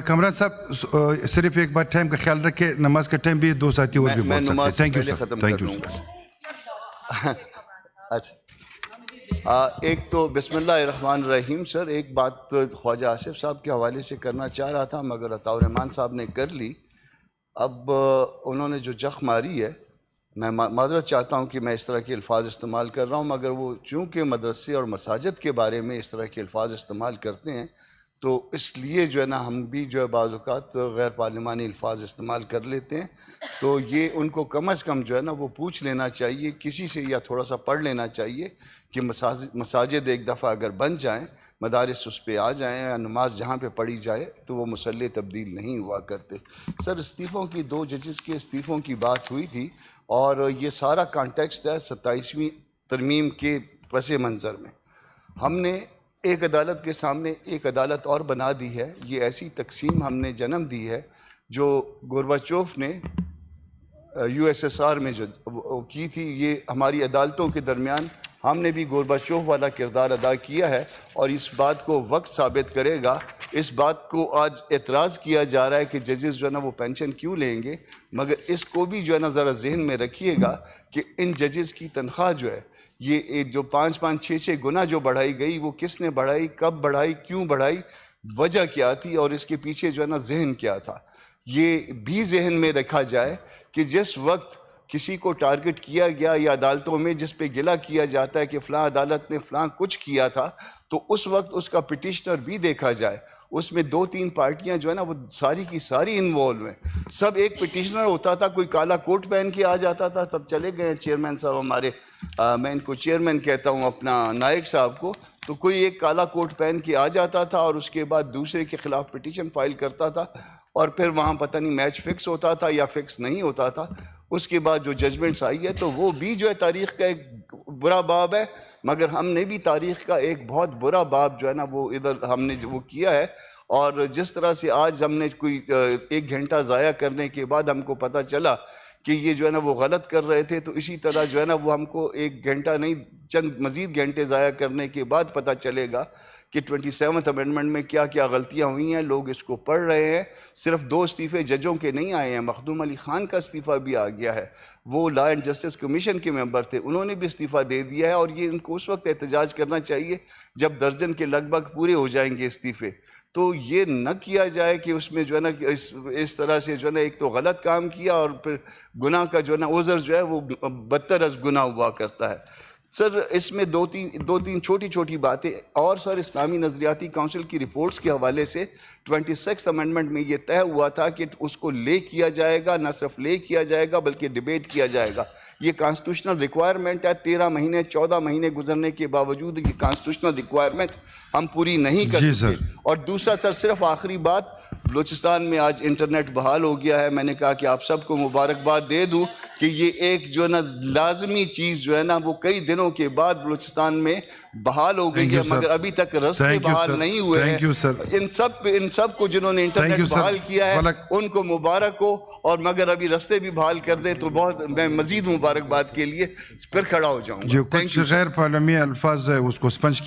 کامران صاحب صرف ایک بار ٹائم کا خیال رکھے، نماز کا ٹائم بھی 2 ساتھی اور بھی بول سکتے ہیں. Thank you sir. Thank you sir. اچھا، ایک تو بسم اللہ الرحمن الرحیم. سر ایک بات خواجہ آصف صاحب کے حوالے سے کرنا چاہ رہا تھا مگر عطاء الرحمن صاحب نے کر لی. اب انہوں نے جو جخ ماری ہے، میں معذرت چاہتا ہوں کہ میں اس طرح کے الفاظ استعمال کر رہا ہوں، مگر وہ چونکہ مدرسے اور مساجد کے بارے میں اس طرح کے الفاظ استعمال کرتے ہیں تو اس لیے جو ہے نا ہم بھی جو ہے بعض اوقات غیر پارلیمانی الفاظ استعمال کر لیتے ہیں. تو یہ ان کو کم از کم جو ہے نا وہ پوچھ لینا چاہیے کسی سے، یا تھوڑا سا پڑھ لینا چاہیے کہ مساجد ایک دفعہ اگر بن جائیں، مدارس اس پہ آ جائیں، یا نماز جہاں پہ پڑھی جائے تو وہ مسلح تبدیل نہیں ہوا کرتے. سر استعفوں کی 2 ججز کے استعفوں کی بات ہوئی تھی، اور یہ سارا کانٹیکسٹ ہے 27ویں ترمیم کے پس منظر میں. ہم نے ایک عدالت کے سامنے ایک عدالت اور بنا دی ہے. یہ ایسی تقسیم ہم نے جنم دی ہے جو گورباچوف نے USSR میں جو کی تھی. یہ ہماری عدالتوں کے درمیان ہم نے بھی گورباچوف والا کردار ادا کیا ہے، اور اس بات کو وقت ثابت کرے گا. اس بات کو آج اعتراض کیا جا رہا ہے کہ ججز جو ہے نا وہ پینشن کیوں لیں گے، مگر اس کو بھی جو ہے نا ذرا ذہن میں رکھیے گا کہ ان ججز کی تنخواہ جو ہے یہ جو 5-5 6-6 گنا جو بڑھائی گئی، وہ کس نے بڑھائی، کب بڑھائی، کیوں بڑھائی، وجہ کیا تھی، اور اس کے پیچھے جو ہے نا ذہن کیا تھا. یہ بھی ذہن میں رکھا جائے کہ جس وقت کسی کو ٹارگٹ کیا گیا یا عدالتوں میں جس پہ گلہ کیا جاتا ہے کہ فلاں عدالت نے فلاں کچھ کیا تھا، تو اس وقت اس کا پٹیشنر بھی دیکھا جائے. اس میں 2-3 پارٹیاں جو ہے نا وہ ساری کی ساری انوالو ہیں. سب ایک پٹیشنر ہوتا تھا، کوئی کالا کوٹ پہن کے آ جاتا تھا. تب چلے گئے چیئرمین صاحب ہمارے، میں ان کو چیئرمین کہتا ہوں اپنا نائک صاحب کو، تو کوئی ایک کالا کوٹ پہن کے آ جاتا تھا اور اس کے بعد دوسرے کے خلاف پٹیشن فائل کرتا تھا، اور پھر وہاں پتہ نہیں میچ فکس ہوتا تھا یا فکس نہیں ہوتا تھا. اس کے بعد جو ججمنٹس آئی ہے تو وہ بھی جو ہے تاریخ کا ایک برا باب ہے، مگر ہم نے بھی تاریخ کا ایک بہت برا باب جو ہے نا وہ ادھر ہم نے وہ کیا ہے. اور جس طرح سے آج ہم نے کوئی 1 گھنٹہ ضائع کرنے کے بعد ہم کو پتہ چلا کہ یہ جو ہے نا وہ غلط کر رہے تھے، تو اسی طرح جو ہے نا وہ ہم کو 1 گھنٹہ نہیں چند مزید گھنٹے ضائع کرنے کے بعد پتہ چلے گا کہ 27th امینڈمنٹ میں کیا کیا غلطیاں ہوئی ہیں. لوگ اس کو پڑھ رہے ہیں. صرف 2 استعفے ججوں کے نہیں آئے ہیں، مخدوم علی خان کا استعفیٰ بھی آ گیا ہے. وہ لا اینڈ جسٹس کمیشن کے ممبر تھے، انہوں نے بھی استعفیٰ دے دیا ہے، اور یہ ان کو اس وقت احتجاج کرنا چاہیے جب درجن کے لگ بھگ پورے ہو جائیں گے استعفے. تو یہ نہ کیا جائے کہ اس میں جو ہے نا اس طرح سے جو ہے نا ایک تو غلط کام کیا، اور پھر گناہ کا جو ہے نا عذر جو ہے وہ بدتر از گناہ ہوا کرتا ہے. سر اس میں 2-3 چھوٹی چھوٹی باتیں اور. سر اسلامی نظریاتی کونسل کی رپورٹس کے حوالے سے 26th امینڈمنٹ میں یہ طے ہوا تھا کہ اس کو لے کیا جائے گا، نہ صرف لے کیا جائے گا بلکہ ڈیبیٹ کیا جائے گا. یہ کانسٹیٹیوشنل ریکوائرمنٹ ہے. 13 مہینے 14 مہینے گزرنے کے باوجود یہ کانسٹیٹیوشنل ریکوائرمنٹ ہم پوری نہیں کر سکتے. اور دوسرا سر صرف آخری بات، بلوچستان میں آج انٹرنیٹ بحال ہو گیا ہے. میں نے کہا کہ آپ سب کو مبارکباد دے دوں کہ یہ ایک جو ہے نا لازمی چیز جو ہے نا وہ کئی دنوں کے بعد بلوچستان میں بحال ہو گئی ہے، مگر ابھی تک رستے بحال نہیں ہوئے ہیں. ان سب کو جنہوں نے انٹرنیٹ بحال کیا ہے ان کو مبارک ہو، اور مگر ابھی رستے بھی بحال کر دیں تو بہت میں مزید مبارکباد کے لیے پھر کھڑا ہو جاؤں گا. جو کچھ غیر پارلیمی الفاظ ہے اس کو سپنج